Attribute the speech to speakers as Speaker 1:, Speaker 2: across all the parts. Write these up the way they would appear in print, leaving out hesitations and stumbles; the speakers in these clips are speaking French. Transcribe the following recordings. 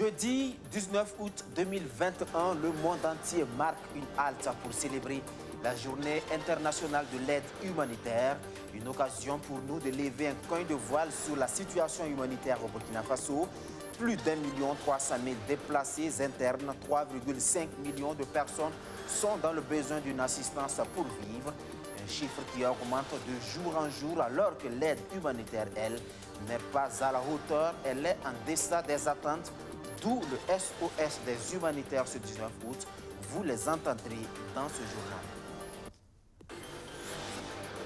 Speaker 1: Jeudi 19 août 2021, le monde entier marque une halte pour célébrer la journée internationale de l'aide humanitaire. Une occasion pour nous de lever un coin de voile sur la situation humanitaire au Burkina Faso. Plus d'1,3 million déplacés internes, 3,5 millions de personnes sont dans le besoin d'une assistance pour vivre. Un chiffre qui augmente de jour en jour alors que l'aide humanitaire, elle, n'est pas à la hauteur. Elle est en deçà des attentes, d'où le SOS des humanitaires ce 19 août. Vous les entendrez dans ce journal.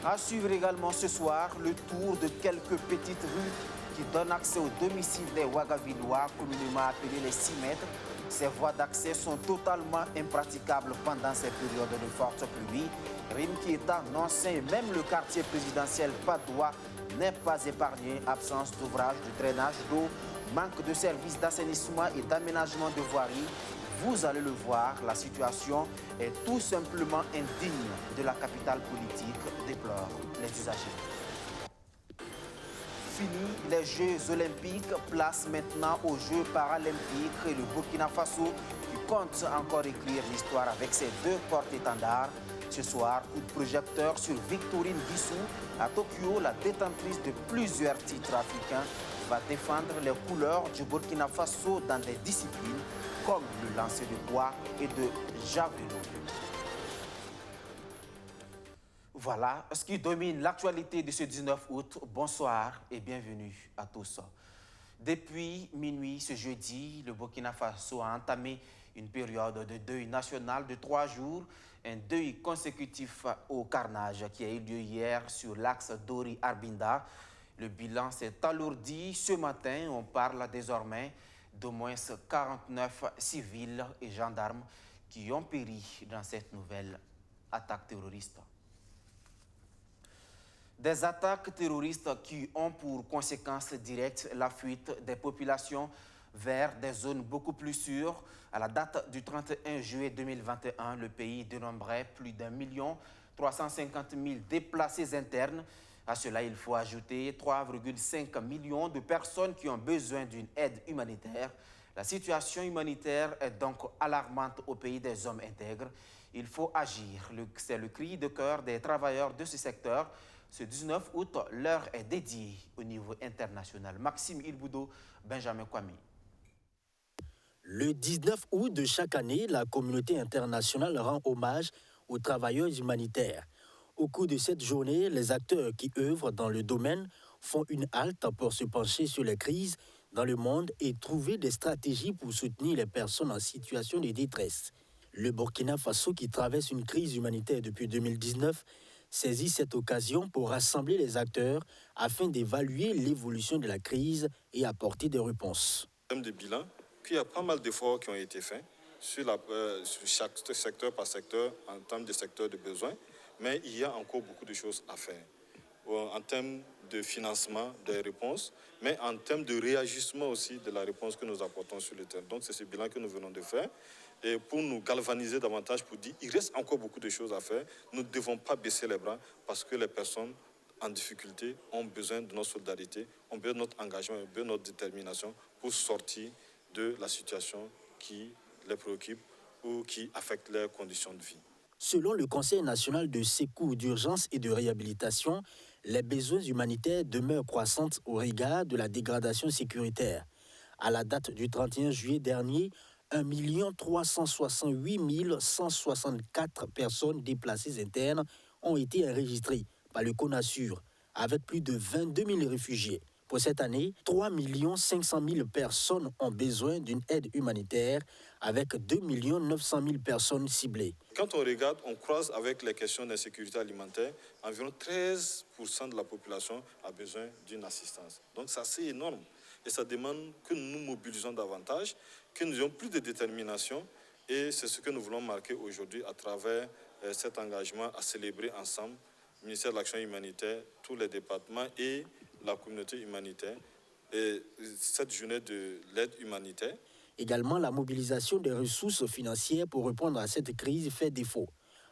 Speaker 1: À suivre également ce soir le tour de quelques petites rues qui donnent accès au domicile des Ouagavillois, communément appelés les 6 mètres. Ces voies d'accès sont totalement impraticables pendant ces périodes de fortes pluies. Rimkieta, Nonsin et même le quartier présidentiel Padoua n'est pas épargné. Absence d'ouvrage de drainage d'eau, manque de services d'assainissement et d'aménagement de voiries. Vous allez le voir, la situation est tout simplement indigne de la capitale politique, déplorent les usagers. Fini les Jeux olympiques, place maintenant aux Jeux paralympiques et le Burkina Faso qui compte encore écrire l'histoire avec ses deux porte-étendards. Ce soir, coup de projecteur sur Victorine Bissou. À Tokyo, la détentrice de plusieurs titres africains va défendre les couleurs du Burkina Faso dans des disciplines comme le lancer de poids et de javelot. Voilà ce qui domine l'actualité de ce 19 août. Bonsoir et bienvenue à tous. Depuis minuit ce jeudi, le Burkina Faso a entamé une période de deuil national de 3 jours, un deuil consécutif au carnage qui a eu lieu hier sur l'axe Dori-Arbinda. Le bilan s'est alourdi. Ce matin, on parle désormais d'au moins 49 civils et gendarmes qui ont péri dans cette nouvelle attaque terroriste. Des attaques terroristes qui ont pour conséquence directe la fuite des populations vers des zones beaucoup plus sûres. À la date du 31 juillet 2021, le pays dénombrait plus d'1,350,000 déplacés internes. À cela, il faut ajouter 3,5 millions de personnes qui ont besoin d'une aide humanitaire. La situation humanitaire est donc alarmante au pays des hommes intègres. Il faut agir. C'est le cri de cœur des travailleurs de ce secteur. Ce 19 août, l'heure est dédiée au niveau international. Maxime Ilboudo, Benjamin Kwame.
Speaker 2: Le 19 août de chaque année, la communauté internationale rend hommage aux travailleurs humanitaires. Au cours de cette journée, les acteurs qui œuvrent dans le domaine font une halte pour se pencher sur les crises dans le monde et trouver des stratégies pour soutenir les personnes en situation de détresse. Le Burkina Faso, qui traverse une crise humanitaire depuis 2019, saisit cette occasion pour rassembler les acteurs afin d'évaluer l'évolution de la crise et apporter des réponses.
Speaker 3: En termes de bilan, il y a pas mal d'efforts qui ont été faits sur chaque secteur par secteur en termes de secteur de besoins, mais il y a encore beaucoup de choses à faire en termes de financement des réponses, mais en termes de réajustement aussi de la réponse que nous apportons sur le terrain. Donc c'est ce bilan que nous venons de faire. Et pour nous galvaniser davantage, pour dire qu'il reste encore beaucoup de choses à faire, nous ne devons pas baisser les bras parce que les personnes en difficulté ont besoin de notre solidarité, ont besoin de notre engagement, ont besoin de notre détermination pour sortir de la situation qui les préoccupe ou qui affecte leurs conditions de vie.
Speaker 2: Selon le Conseil national de secours d'urgence et de réhabilitation, les besoins humanitaires demeurent croissants au regard de la dégradation sécuritaire. À la date du 31 juillet dernier, 1,368 164 personnes déplacées internes ont été enregistrées par le CONASUR, avec plus de 22 000 réfugiés. Pour cette année, 3 500 000 personnes ont besoin d'une aide humanitaire, avec 2 900 000 personnes ciblées.
Speaker 3: Quand on regarde, on croise avec les questions d'insécurité alimentaire, environ 13% de la population a besoin d'une assistance. Donc c'est assez énorme. Et ça demande que nous nous mobilisons davantage, que nous ayons plus de détermination. Et c'est ce que nous voulons marquer aujourd'hui à travers cet engagement à célébrer ensemble, le ministère de l'Action humanitaire, tous les départements et la communauté humanitaire, et cette journée de l'aide humanitaire.
Speaker 2: Également, la mobilisation des ressources financières pour répondre à cette crise fait défaut.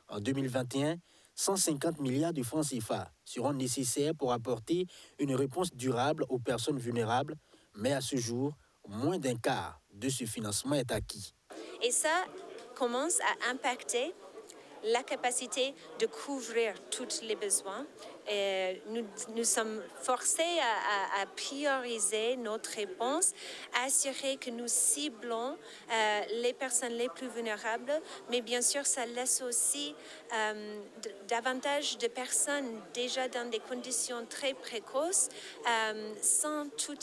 Speaker 2: En 2021, 150 milliards de francs CFA seront nécessaires pour apporter une réponse durable aux personnes vulnérables, mais à ce jour, moins d'un quart de ce financement est acquis.
Speaker 4: Et ça commence à impacter la capacité de couvrir tous les besoins. Et nous sommes forcés à prioriser notre réponse, à assurer que nous ciblons les personnes les plus vulnérables, mais bien sûr, ça laisse aussi davantage de personnes déjà dans des conditions très précoces, sans tout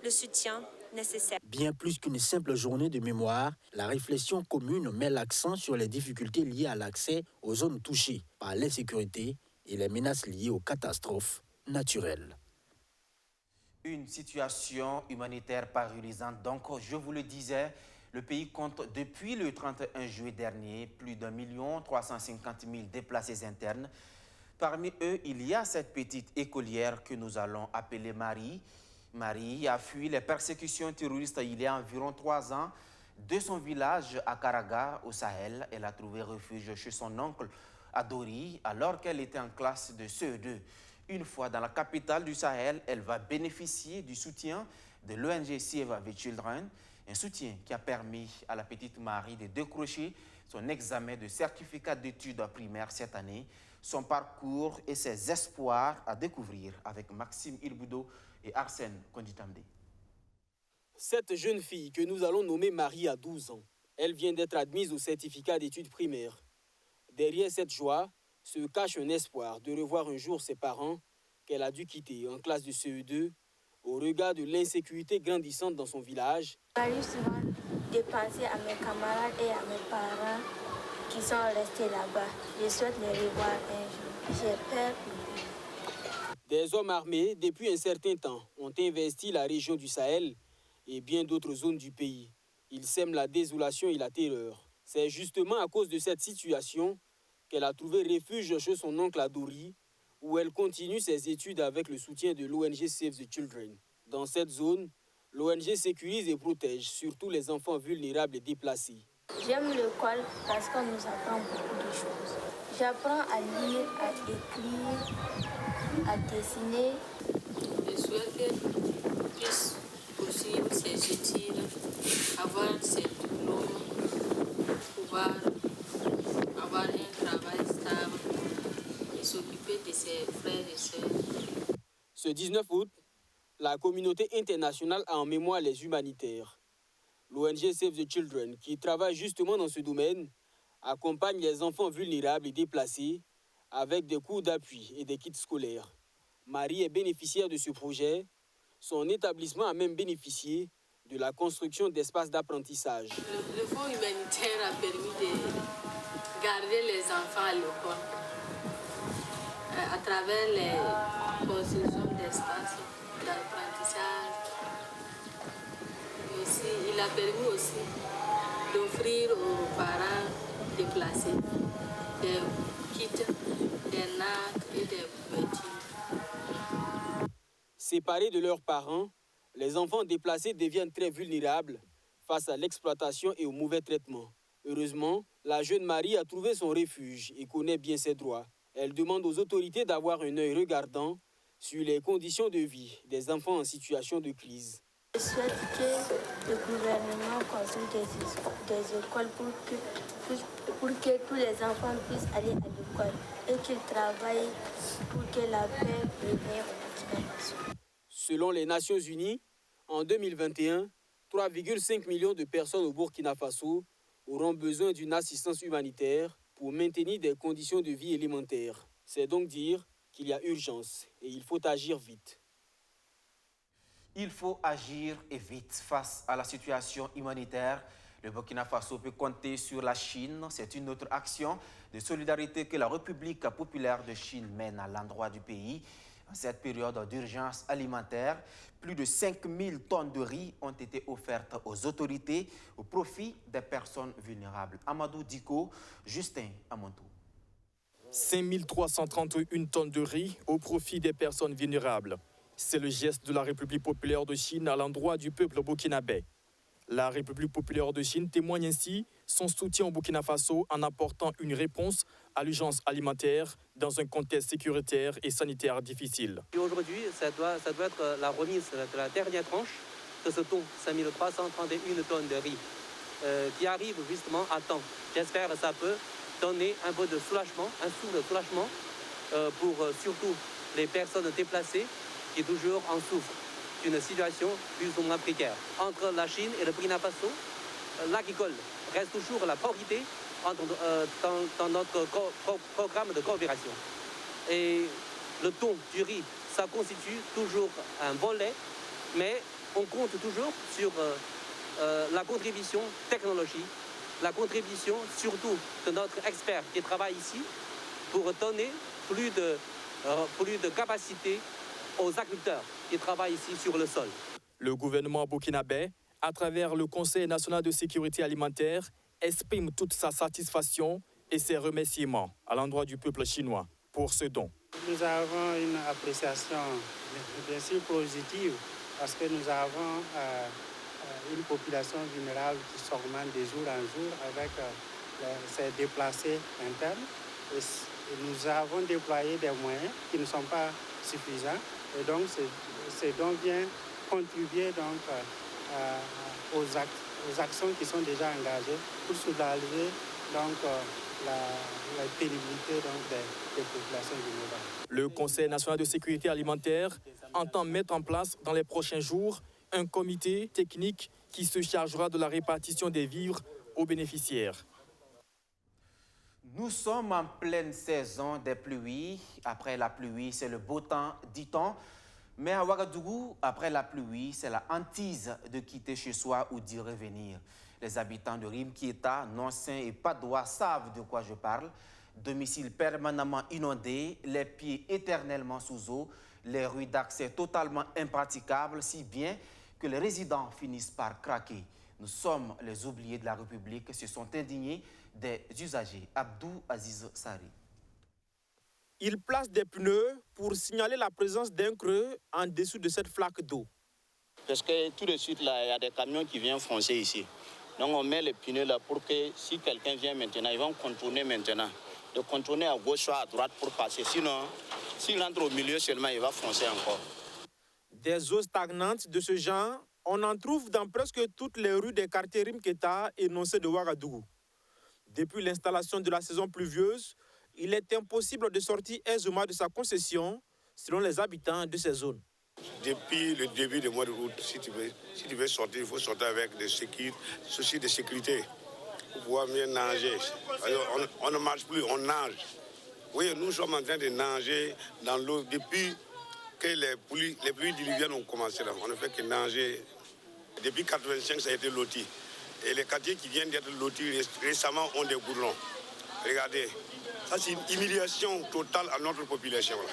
Speaker 4: le soutien nécessaire.
Speaker 2: Bien plus qu'une simple journée de mémoire, la réflexion commune met l'accent sur les difficultés liées à l'accès aux zones touchées par l'insécurité et les menaces liées aux catastrophes naturelles.
Speaker 1: Une situation humanitaire paralysante. Donc, je vous le disais, le pays compte depuis le 31 juillet dernier plus d'1 350 000 déplacés internes. Parmi eux, il y a cette petite écolière que nous allons appeler Marie. Marie a fui les persécutions terroristes il y a environ 3 ans. De son village à Karaga, au Sahel, elle a trouvé refuge chez son oncle à Dori alors qu'elle était en classe de CE2. Une fois dans la capitale du Sahel, elle va bénéficier du soutien de l'ONG Save the Children, un soutien qui a permis à la petite Marie de décrocher son examen de certificat d'études primaires cette année. Son parcours et ses espoirs à découvrir avec Maxime Ilboudo et Arsène Konditamde.
Speaker 5: Cette jeune fille que nous allons nommer Marie a 12 ans. Elle vient d'être admise au certificat d'études primaires. Derrière cette joie se cache un espoir de revoir un jour ses parents qu'elle a dû quitter en classe de CE2 au regard de l'insécurité grandissante dans son village.
Speaker 6: J'arrive souvent de penser à mes camarades et à mes parents qui sont restés là-bas. Je souhaite les revoir un jour. J'ai peur.
Speaker 5: Des hommes armés, depuis un certain temps, ont investi la région du Sahel et bien d'autres zones du pays. Ils sèment la désolation et la terreur. C'est justement à cause de cette situation qu'elle a trouvé refuge chez son oncle à Dori, où elle continue ses études avec le soutien de l'ONG Save the Children. Dans cette zone, l'ONG sécurise et protège surtout les enfants vulnérables et déplacés.
Speaker 6: J'aime l'école parce qu'on nous apprend beaucoup de choses. J'apprends à lire, à écrire, à dessiner.
Speaker 7: Je souhaite qu'elle puisse poursuivre ses études, avoir ses diplômes, pouvoir avoir un travail stable et s'occuper de ses frères et sœurs.
Speaker 5: Ce 19 août, la communauté internationale a en mémoire les humanitaires. L'ONG Save the Children, qui travaille justement dans ce domaine, accompagne les enfants vulnérables et déplacés avec des cours d'appui et des kits scolaires. Marie est bénéficiaire de ce projet. Son établissement a même bénéficié de la construction d'espaces d'apprentissage.
Speaker 7: Le fonds humanitaire a permis de garder les enfants à l'école à travers les constructions d'espaces d'apprentissage. Il a permis aussi d'offrir aux parents déplacés des kits, des nattes et des couvertures.
Speaker 5: Séparés de leurs parents, les enfants déplacés deviennent très vulnérables face à l'exploitation et au mauvais traitement. Heureusement, la jeune Marie a trouvé son refuge et connaît bien ses droits. Elle demande aux autorités d'avoir un œil regardant sur les conditions de vie des enfants en situation de crise.
Speaker 6: Je souhaite que le gouvernement construise des écoles pour que tous les enfants puissent aller à l'école et qu'ils travaillent pour que la paix revienne au Burkina Faso.
Speaker 5: Selon les Nations Unies, en 2021, 3,5 millions de personnes au Burkina Faso auront besoin d'une assistance humanitaire pour maintenir des conditions de vie élémentaires. C'est donc dire qu'il y a urgence et il faut agir vite.
Speaker 1: Il faut agir et vite face à la situation humanitaire. Le Burkina Faso peut compter sur la Chine. C'est une autre action de solidarité que la République populaire de Chine mène à l'endroit du pays. En cette période d'urgence alimentaire, plus de 5000 tonnes de riz ont été offertes aux autorités au profit des personnes vulnérables. Amadou Diko, Justin Amontou.
Speaker 8: 5331 tonnes de riz au profit des personnes vulnérables. C'est le geste de la République populaire de Chine à l'endroit du peuple burkinabé. La République populaire de Chine témoigne ainsi son soutien au Burkina Faso en apportant une réponse à l'urgence alimentaire dans un contexte sécuritaire et sanitaire difficile.
Speaker 9: Aujourd'hui, ça doit être la remise de la dernière tranche que ce thon, 5331 tonnes de riz, qui arrive justement à temps. J'espère que ça peut donner un peu de soulagement, un souffle de soulagement pour surtout les personnes déplacées qui toujours en souffrent d'une situation plus ou moins précaire. Entre la Chine et le Burkina Faso, l'agricole reste toujours la priorité dans notre programme de coopération. Et le thon, du riz, ça constitue toujours un volet, mais on compte toujours sur la contribution technologique, la contribution surtout de notre expert qui travaille ici pour donner plus de capacité aux agriculteurs qui travaillent ici sur le sol.
Speaker 8: Le gouvernement burkinabé, à travers le Conseil national de sécurité alimentaire, exprime toute sa satisfaction et ses remerciements à l'endroit du peuple chinois pour ce don.
Speaker 10: Nous avons une appréciation bien sûr positive parce que nous avons une population vulnérable qui s'augmente de jour en jour avec ces déplacés internes. Et nous avons déployé des moyens qui ne sont pas suffisants et donc c'est donc bien contribuer donc, aux actions qui sont déjà engagées pour soulager donc, la pénibilité donc, des populations vulnérables.
Speaker 8: Le Conseil national de sécurité alimentaire entend mettre en place dans les prochains jours un comité technique qui se chargera de la répartition des vivres aux bénéficiaires.
Speaker 1: Nous sommes en pleine saison des pluies. Après la pluie, c'est le beau temps, dit-on. Mais à Ouagadougou, après la pluie, c'est la hantise de quitter chez soi ou d'y revenir. Les habitants de Rimkieta, Nonsin et Padoua savent de quoi je parle. Domicile permanemment inondé, les pieds éternellement sous eau, les rues d'accès totalement impraticables, si bien que les résidents finissent par craquer. Nous sommes les oubliés de la République, se sont indignés des usagers. Abdou Aziz Sari.
Speaker 11: Ils placent des pneus pour signaler la présence d'un creux en dessous de cette flaque d'eau.
Speaker 12: Parce que tout de suite, là, il y a des camions qui viennent foncer ici. Donc on met les pneus là pour que si quelqu'un vient maintenant, ils vont contourner maintenant. De contourner à gauche ou à droite pour passer. Sinon, s'il entre au milieu seulement, il va foncer encore.
Speaker 11: Des eaux stagnantes de ce genre, on en trouve dans presque toutes les rues des quartiers Rimkieta et Nonsin de Ouagadougou. Depuis l'installation de la saison pluvieuse, il est impossible de sortir aisément de sa concession, selon les habitants de ces zones.
Speaker 13: Depuis le début du mois d'août, si tu veux sortir, il faut sortir avec des soucis de sécurité pour pouvoir mieux nager. On ne marche plus, on nage. Oui, nous sommes en train de nager dans l'eau depuis que les pluies diluviennes ont commencé. Là. On ne fait que nager. Depuis 1985, ça a été loti. Et les quartiers qui viennent d'être lotis récemment ont des goudrons. Regardez, ça c'est une humiliation totale à notre population. Là.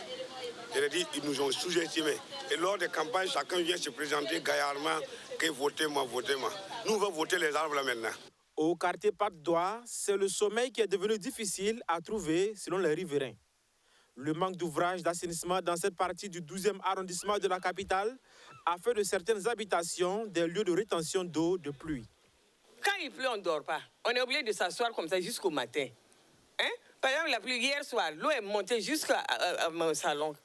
Speaker 13: Je l'ai dit, ils nous ont sous-estimés. Et lors des campagnes, chacun vient se présenter gaillardement que votez-moi, votez-moi. Nous, on va voter les arbres là maintenant.
Speaker 11: Au quartier Padoua, c'est le sommeil qui est devenu difficile à trouver selon les riverains. Le manque d'ouvrage d'assainissement dans cette partie du 12e arrondissement de la capitale a fait de certaines habitations des lieux de rétention d'eau de pluie.
Speaker 14: Quand il pleut, on ne dort pas. On est obligé de s'asseoir comme ça jusqu'au matin. Hein? Par exemple, la pluie hier soir, l'eau est montée jusqu'à mon salon.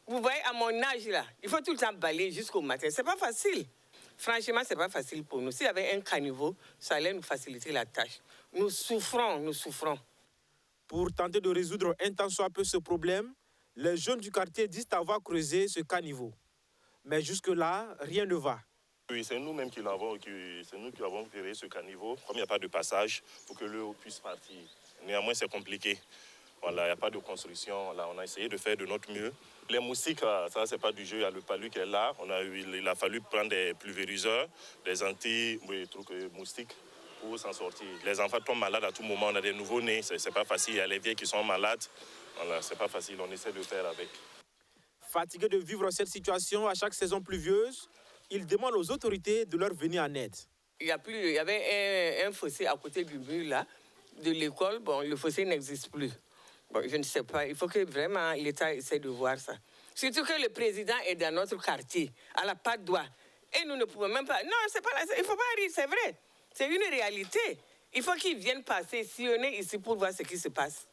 Speaker 14: Vous voyez, à mon âge, là, il faut tout le temps balayer jusqu'au matin. Ce n'est pas facile. Franchement, ce n'est pas facile pour nous. S'il y avait un caniveau, ça allait nous faciliter la tâche. Nous souffrons, nous souffrons.
Speaker 11: Pour tenter de résoudre un tant soit peu ce problème, les jeunes du quartier disent avoir creusé ce caniveau. Mais jusque-là, rien ne va.
Speaker 15: Oui, c'est nous-mêmes qui avons créé ce caniveau. Comme il n'y a pas de passage pour que l'eau puisse partir. Néanmoins, c'est compliqué. Voilà, il n'y a pas de construction. Là, on a essayé de faire de notre mieux. Les moustiques, ça, c'est pas du jeu. Il y a le palu qui est là. Il a fallu prendre des pulvériseurs, des anti-moustiques pour s'en sortir. Les enfants tombent malades à tout moment. On a des nouveaux-nés. C'est pas facile. Il y a les vieilles qui sont malades. Voilà, c'est pas facile. On essaie de faire avec.
Speaker 11: Fatigués de vivre cette situation à chaque saison pluvieuse, ils demandent aux autorités de leur venir en aide.
Speaker 14: Il y avait un fossé à côté du mur là, de l'école. Bon, le fossé n'existe plus. Bon, je ne sais pas. Il faut que vraiment l'État essaie de voir ça. Surtout que le président est dans notre quartier, à la Padoua. Et nous ne pouvons même pas... Non, c'est pas là. Il ne faut pas rire, c'est vrai. C'est une réalité. Il faut qu'ils viennent passer, sillonner ici pour voir ce qui se passe.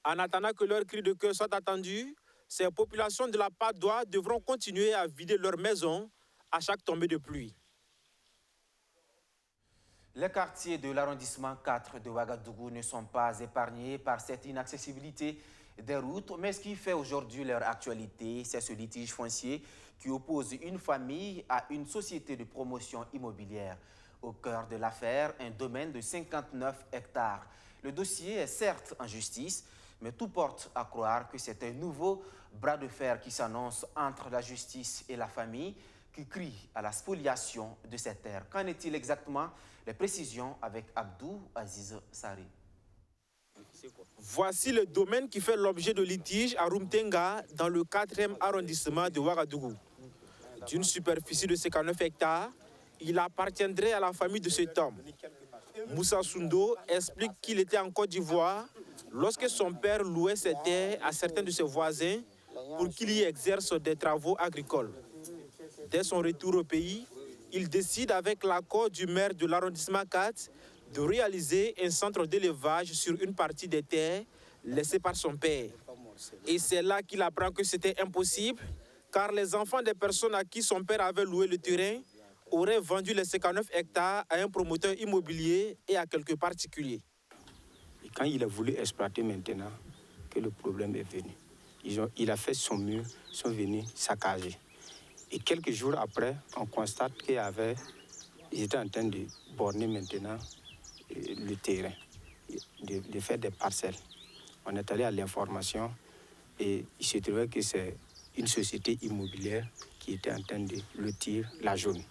Speaker 11: En attendant que leur cri de cœur soit attendu, ces populations de la Padoua devront continuer à vider leurs maisons à chaque tombée de pluie.
Speaker 1: Les quartiers de l'arrondissement 4 de Ouagadougou ne sont pas épargnés par cette inaccessibilité des routes, mais ce qui fait aujourd'hui leur actualité, c'est ce litige foncier qui oppose une famille à une société de promotion immobilière. Au cœur de l'affaire, un domaine de 59 hectares. Le dossier est certes en justice, mais tout porte à croire que c'est un nouveau bras de fer qui s'annonce entre la justice et la famille qui crie à la spoliation de ces terres. Qu'en est-il exactement? Les précisions avec Abdou Aziz Sari.
Speaker 11: Voici le domaine qui fait l'objet de litige à Rumtenga, dans le 4e arrondissement de Ouagadougou. D'une superficie de 59 hectares, il appartiendrait à la famille de cet homme. Moussa Sundo explique qu'il était en Côte d'Ivoire lorsque son père louait ses terres à certains de ses voisins pour qu'il y exerce des travaux agricoles. Dès son retour au pays, il décide avec l'accord du maire de l'arrondissement 4 de réaliser un centre d'élevage sur une partie des terres laissées par son père. Et c'est là qu'il apprend que c'était impossible, car les enfants des personnes à qui son père avait loué le terrain auraient vendu les 59 hectares à un promoteur immobilier et à quelques particuliers.
Speaker 16: Et quand il a voulu exploiter maintenant, que le problème est venu. Il a fait son mur, ils sont venus saccager. Et quelques jours après, on constate qu'ils étaient en train de borner maintenant le terrain, de faire des parcelles. On est allé à l'information et il se trouvait que c'est une société immobilière qui était en train de lotir la zone.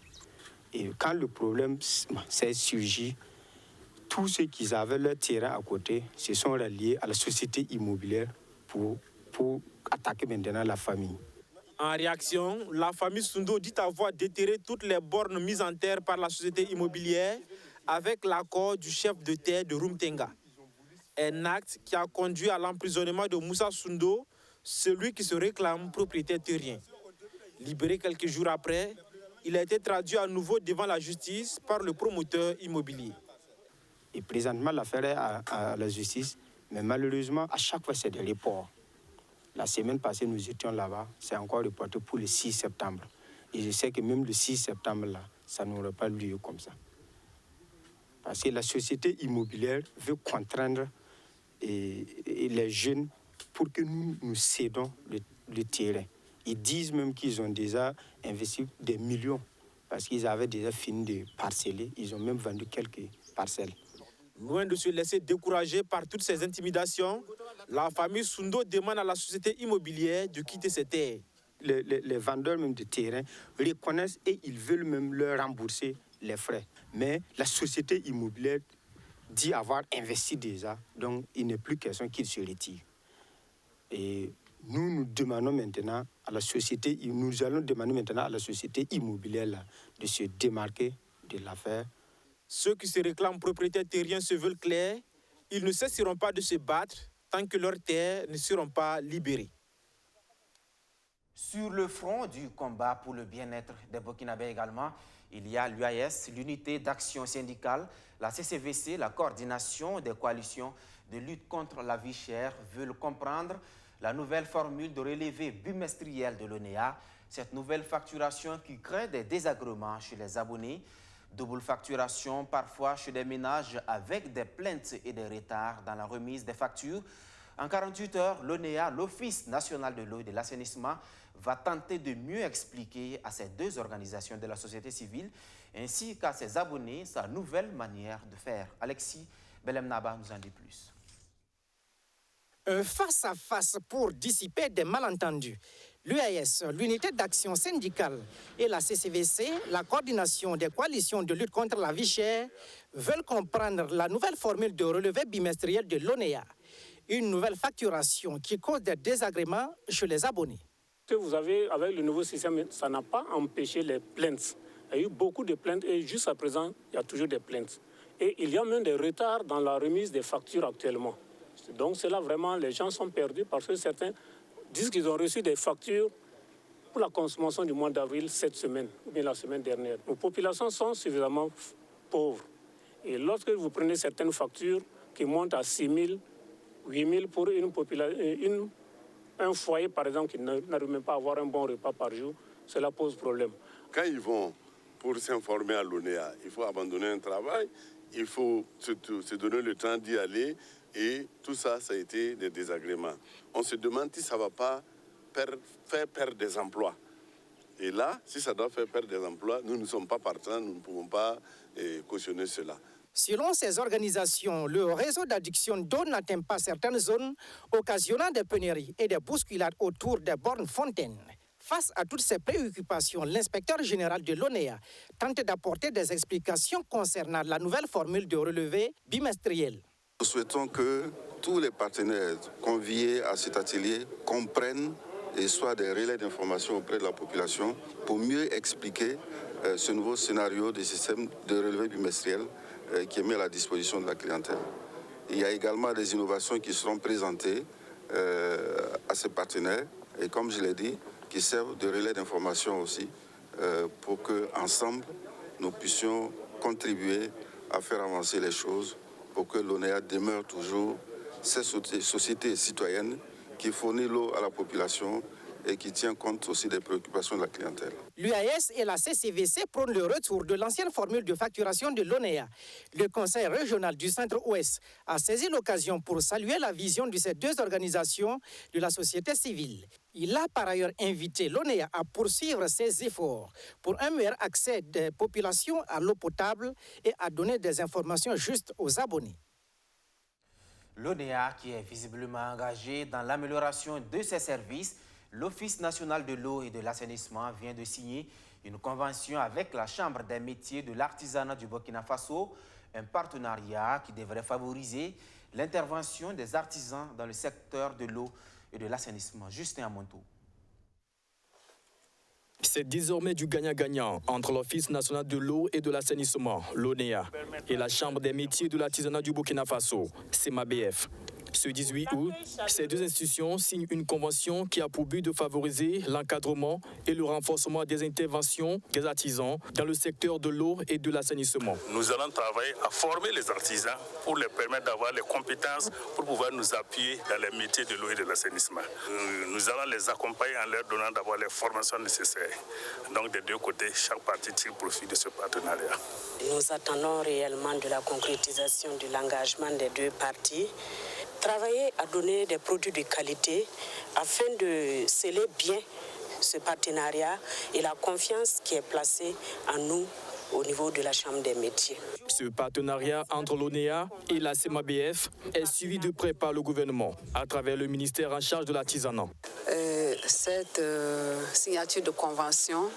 Speaker 16: Et quand le problème s'est surgi, tous ceux qui avaient leur terrain à côté se sont ralliés à la société immobilière pour attaquer maintenant la famille.
Speaker 11: En réaction, la famille Sundo dit avoir déterré toutes les bornes mises en terre par la société immobilière avec l'accord du chef de terre de Rumtenga. Un acte qui a conduit à l'emprisonnement de Moussa Sundo, celui qui se réclame propriétaire terrien. Libéré quelques jours après, il a été traduit à nouveau devant la justice par le promoteur immobilier.
Speaker 16: Et présentement, l'affaire est à la justice, mais malheureusement, à chaque fois, c'est des reports. La semaine passée, nous étions là-bas, c'est encore reporté pour le 6 septembre. Et je sais que même le 6 septembre, là, ça n'aurait pas lieu comme ça. Parce que la société immobilière veut contraindre les jeunes pour que nous cédons le terrain. Ils disent même qu'ils ont déjà investi des millions parce qu'ils avaient déjà fini de parceller. Ils ont même vendu quelques parcelles.
Speaker 11: Loin de se laisser décourager par toutes ces intimidations, la famille Sundo demande à la société immobilière de quitter ses terres.
Speaker 16: Les vendeurs même de terrain reconnaissent et ils veulent même leur rembourser les frais. Mais la société immobilière dit avoir investi déjà, donc il n'est plus question qu'ils se retirent. Et nous demandons maintenant à la société, nous allons demander maintenant à la société immobilière là, de se démarquer de l'affaire.
Speaker 11: Ceux qui se réclament propriétaires terriens se veulent clairs. Ils ne cesseront pas de se battre tant que leurs terres ne seront pas libérées.
Speaker 1: Sur le front du combat pour le bien-être des Burkinabés également, il y a l'UAS, l'unité d'action syndicale, la CCVC, la coordination des coalitions de lutte contre la vie chère veulent comprendre la nouvelle formule de relevé bimestriel de l'ONEA, cette nouvelle facturation qui crée des désagréments chez les abonnés, double facturation parfois chez des ménages avec des plaintes et des retards dans la remise des factures. En 48 heures, l'ONEA, l'Office national de l'eau et de l'assainissement, va tenter de mieux expliquer à ces deux organisations de la société civile ainsi qu'à ses abonnés sa nouvelle manière de faire. Alexis Belemnaba nous en dit plus.
Speaker 17: Un face-à-face pour dissiper des malentendus. L'UAS, l'unité d'action syndicale, et la CCVC, la coordination des coalitions de lutte contre la vie chère, veulent comprendre la nouvelle formule de relevé bimestriel de l'ONEA. Une nouvelle facturation qui cause des désagréments chez les abonnés.
Speaker 18: Ce que vous avez avec le nouveau système, ça n'a pas empêché les plaintes. Il y a eu beaucoup de plaintes et jusqu'à présent, il y a toujours des plaintes. Et il y a même des retards dans la remise des factures actuellement. Donc c'est là vraiment, les gens sont perdus parce que certains disent qu'ils ont reçu des factures pour la consommation du mois d'avril cette semaine, ou bien la semaine dernière. Nos populations sont suffisamment pauvres. Et lorsque vous prenez certaines factures qui montent à 6 000, 8 000 pour un foyer, par exemple, qui n'arrive même pas à avoir un bon repas par jour, cela pose problème.
Speaker 19: Quand ils vont pour s'informer à l'ONEA, il faut abandonner un travail, il faut se donner le temps d'y aller et tout ça, ça a été des désagréments. On se demande si ça ne va pas faire perdre des emplois. Et là, si ça doit faire perdre des emplois, nous ne sommes pas partants, nous ne pouvons pas cautionner cela.
Speaker 17: Selon ces organisations, le réseau d'adduction d'eau n'atteint pas certaines zones, occasionnant des pénuries et des bousculades autour des bornes fontaines. Face à toutes ces préoccupations, l'inspecteur général de l'ONEA tente d'apporter des explications concernant la nouvelle formule de relevé bimestriel.
Speaker 20: Nous souhaitons que tous les partenaires conviés à cet atelier comprennent et soient des relais d'information auprès de la population pour mieux expliquer ce nouveau scénario des systèmes de relevé bimestriel qui est mis à la disposition de la clientèle. Il y a également des innovations qui seront présentées à ces partenaires et comme je l'ai dit, qui servent de relais d'information aussi pour qu'ensemble, nous puissions contribuer à faire avancer les choses pour que l'ONEA demeure toujours cette société citoyenne qui fournit l'eau à la population et qui tient compte aussi des préoccupations de la clientèle.
Speaker 17: L'UAS et la CCVC prônent le retour de l'ancienne formule de facturation de l'ONEA. Le Conseil régional du Centre-Ouest a saisi l'occasion pour saluer la vision de ces deux organisations de la société civile. Il a par ailleurs invité l'ONEA à poursuivre ses efforts pour un meilleur accès des populations à l'eau potable et à donner des informations justes aux abonnés.
Speaker 1: L'ONEA, qui est visiblement engagé dans l'amélioration de ses services, l'Office national de l'eau et de l'assainissement vient de signer une convention avec la Chambre des métiers de l'artisanat du Burkina Faso, un partenariat qui devrait favoriser l'intervention des artisans dans le secteur de l'eau et de l'assainissement. Justin Amonto.
Speaker 8: C'est désormais du gagnant-gagnant entre l'Office national de l'eau et de l'assainissement, l'ONEA, et la Chambre des métiers de l'artisanat du Burkina Faso, CEMABF. Ce 18 août, ces deux institutions signent une convention qui a pour but de favoriser l'encadrement et le renforcement des interventions des artisans dans le secteur de l'eau et de l'assainissement.
Speaker 21: Nous allons travailler à former les artisans pour leur permettre d'avoir les compétences pour pouvoir nous appuyer dans les métiers de l'eau et de l'assainissement. Nous allons les accompagner en leur donnant d'avoir les formations nécessaires. Donc des deux côtés, chaque partie tire profit de ce partenariat.
Speaker 22: Nous attendons réellement de la concrétisation de l'engagement des deux parties. Travailler à donner des produits de qualité afin de sceller bien ce partenariat et la confiance qui est placée en nous au niveau de la Chambre des métiers.
Speaker 8: Ce partenariat entre l'ONEA et la CEMABF est suivi de près par le gouvernement à travers le ministère en charge de l'artisanat.
Speaker 23: Cette signature de convention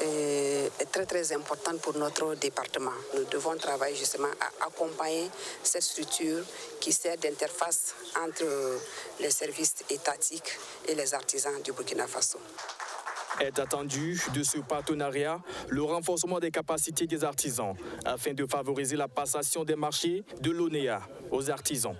Speaker 23: est très importante pour notre département. Nous devons travailler justement à accompagner cette structure qui sert d'interface entre les services étatiques et les artisans du Burkina Faso.
Speaker 8: Est attendu de ce partenariat le renforcement des capacités des artisans afin de favoriser la passation des marchés de l'ONEA aux artisans.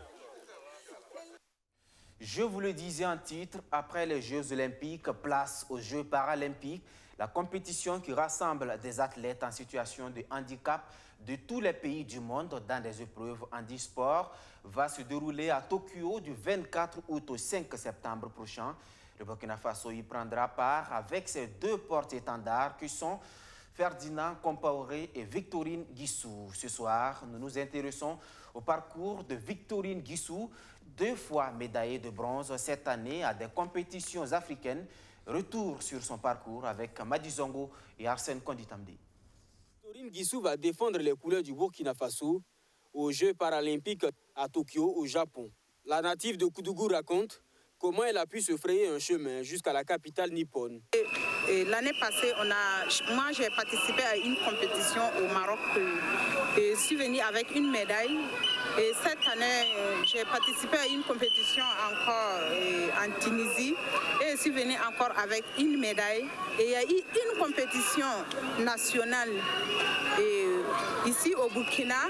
Speaker 1: Je vous le disais en titre, après les Jeux olympiques, place aux Jeux paralympiques. La compétition qui rassemble des athlètes en situation de handicap de tous les pays du monde dans des épreuves handisport va se dérouler à Tokyo du 24 août au 5 septembre prochain. Le Burkina Faso y prendra part avec ses deux porte-étendards qui sont Ferdinand Compaoré et Victorine Guissou. Ce soir, nous nous intéressons au parcours de Victorine Guissou, 2 fois médaillée de bronze cette année à des compétitions africaines. Retour sur son parcours avec Madi Zongo et Arsène Konditamdi.
Speaker 5: Victorine Guissou va défendre les couleurs du Burkina Faso aux Jeux paralympiques à Tokyo, au Japon. La native de Koudougou raconte comment elle a pu se frayer un chemin jusqu'à la capitale nippone.
Speaker 24: L'année passée, moi j'ai participé à une compétition au Maroc et suis venue avec une médaille. Et cette année, j'ai participé à une compétition encore en Tunisie et je suis venue encore avec une médaille. Et il y a eu une compétition nationale ici au Burkina,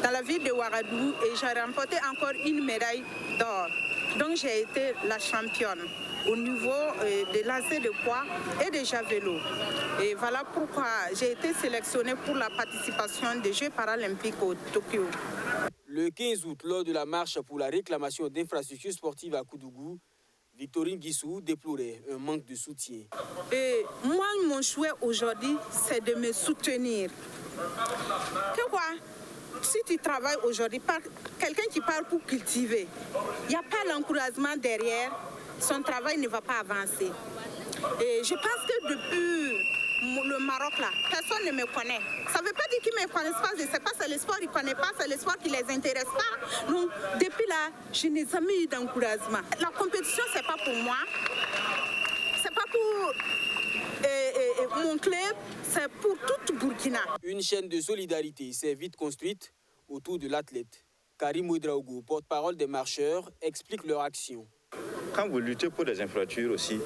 Speaker 24: dans la ville de Ouagadougou, et j'ai remporté encore une médaille d'or. Donc j'ai été la championne au niveau de lancer de poids et de javelot. Et voilà pourquoi j'ai été sélectionnée pour la participation des Jeux paralympiques au Tokyo.
Speaker 5: Le 15 août, lors de la marche pour la réclamation d'infrastructures sportives à Koudougou, Victorine Guissou déplorait un manque de soutien.
Speaker 24: Et moi, mon souhait aujourd'hui, c'est de me soutenir. Que quoi? Si tu travailles aujourd'hui par quelqu'un qui part pour cultiver, il n'y a pas l'encouragement derrière, son travail ne va pas avancer. Et je pense que depuis le Maroc, là, personne ne me connaît. Ça ne veut pas dire qu'ils ne me connaissent pas, je ne sais pas, c'est le sport, ils ne connaissent pas, c'est le sport qui ne les intéresse pas. Donc, depuis là, je n'ai jamais eu d'encouragement. La compétition, ce n'est pas pour moi, ce n'est pas pour mon club, c'est pour toute Burkina.
Speaker 5: Une chaîne de solidarité s'est vite construite autour de l'athlète. Karim Ouedraogo, porte-parole des marcheurs, explique leur action.
Speaker 2: Quand vous luttez pour des infrastructures aussi,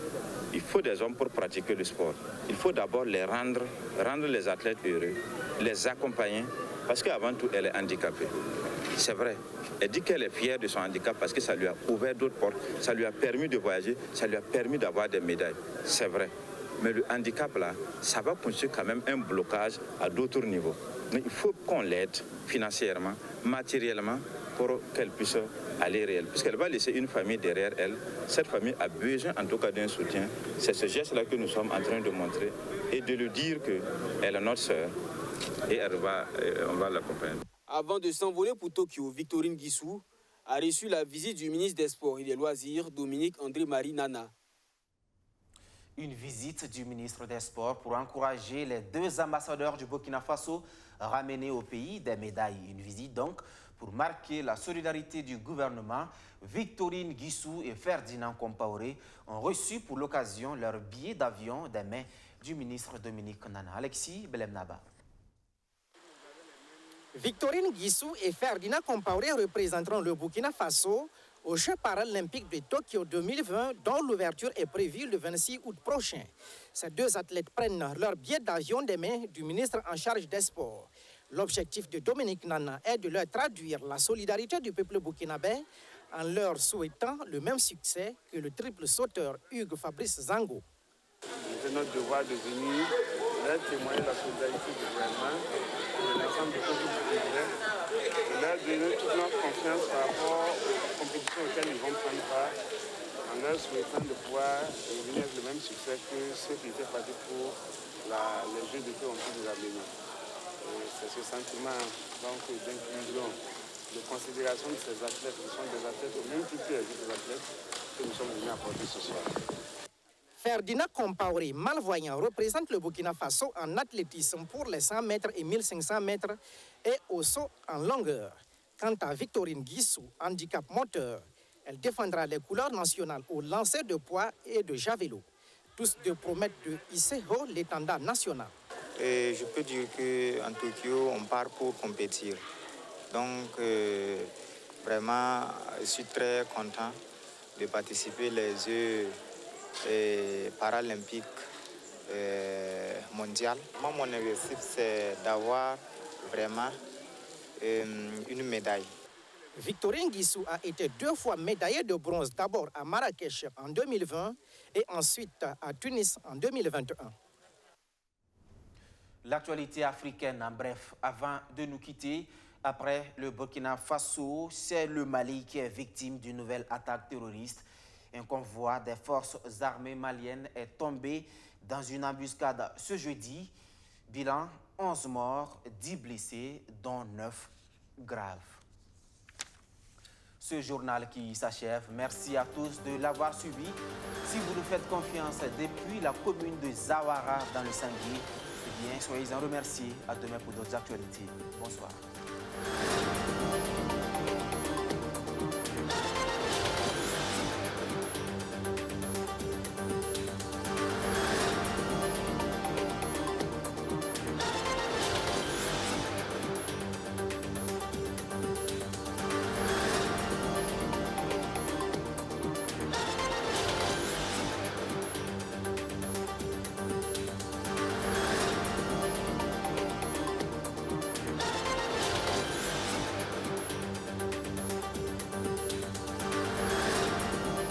Speaker 2: il faut des hommes pour pratiquer le sport. Il faut d'abord les rendre les athlètes heureux, les accompagner, parce qu'avant tout, elle est handicapée. C'est vrai, elle dit qu'elle est fière de son handicap parce que ça lui a ouvert d'autres portes, ça lui a permis de voyager, ça lui a permis d'avoir des médailles. C'est vrai. Mais le handicap, là, ça va constituer quand même un blocage à d'autres niveaux. Mais il faut qu'on l'aide financièrement, matériellement, pour qu'elle puisse aller réel. Puisqu'elle va laisser une famille derrière elle. Cette famille a besoin en tout cas d'un soutien. C'est ce geste-là que nous sommes en train de montrer et de lui dire qu'elle est notre sœur et on va l'accompagner.
Speaker 5: Avant de s'envoler pour Tokyo, Victorine Guissou a reçu la visite du ministre des Sports et des Loisirs, Dominique André-Marie Nana.
Speaker 1: Une visite du ministre des Sports pour encourager les deux ambassadeurs du Burkina Faso ramenés au pays des médailles. Une visite donc pour marquer la solidarité du gouvernement. Victorine Guissou et Ferdinand Compaoré ont reçu pour l'occasion leur billet d'avion des mains du ministre Dominique Nana. Alexis Belemnaba.
Speaker 17: Victorine Guissou et Ferdinand Compaoré représenteront le Burkina Faso aux Jeux paralympiques de Tokyo 2020, dont l'ouverture est prévue le 26 août prochain. Ces deux athlètes prennent leur billet d'avion des mains du ministre en charge des sports. L'objectif de Dominique Nana est de leur traduire la solidarité du peuple burkinabé en leur souhaitant le même succès que le triple sauteur Hugues Fabrice Zango.
Speaker 10: C'est notre devoir de venir leur témoigner la solidarité du gouvernement, de l'ensemble du peuple burkinabé, de leur donner toute notre confiance par rapport aux compétitions auxquelles ils vont prendre part, en leur souhaitant de pouvoir venir avec le même succès que ceux qui étaient partis pour les Jeux d'été olympiques de la Bénin. C'est ce sentiment d'inclusion, de considération de ces athlètes, qui sont des athlètes au même titre que les autres athlètes, que nous sommes venus apporter ce soir.
Speaker 17: Ferdinand Compaoré, malvoyant, représente le Burkina Faso en athlétisme pour les 100 mètres et 1500 mètres et au saut en longueur. Quant à Victorine Guissou, handicap moteur, elle défendra les couleurs nationales au lancer de poids et de javelot. Tous deux promettent de hisser haut l'étendard national.
Speaker 3: Et je peux dire qu'en Tokyo, on part pour compétir. Donc, vraiment, je suis très content de participer aux Jeux paralympiques mondiaux. Moi, mon objectif, c'est d'avoir vraiment une médaille.
Speaker 17: Victorine Guissou a été 2 fois médaillée de bronze, d'abord à Marrakech en 2020 et ensuite à Tunis en 2021.
Speaker 1: L'actualité africaine en bref, avant de nous quitter, après le Burkina Faso, c'est le Mali qui est victime d'une nouvelle attaque terroriste. Un convoi des forces armées maliennes est tombé dans une embuscade ce jeudi. Bilan, 11 morts, 10 blessés, dont 9 graves. Ce journal qui s'achève, merci à tous de l'avoir suivi. Si vous nous faites confiance depuis la commune de Zawara dans le Sangui, eh bien, soyez-en remerciés. À demain pour d'autres actualités. Bonsoir.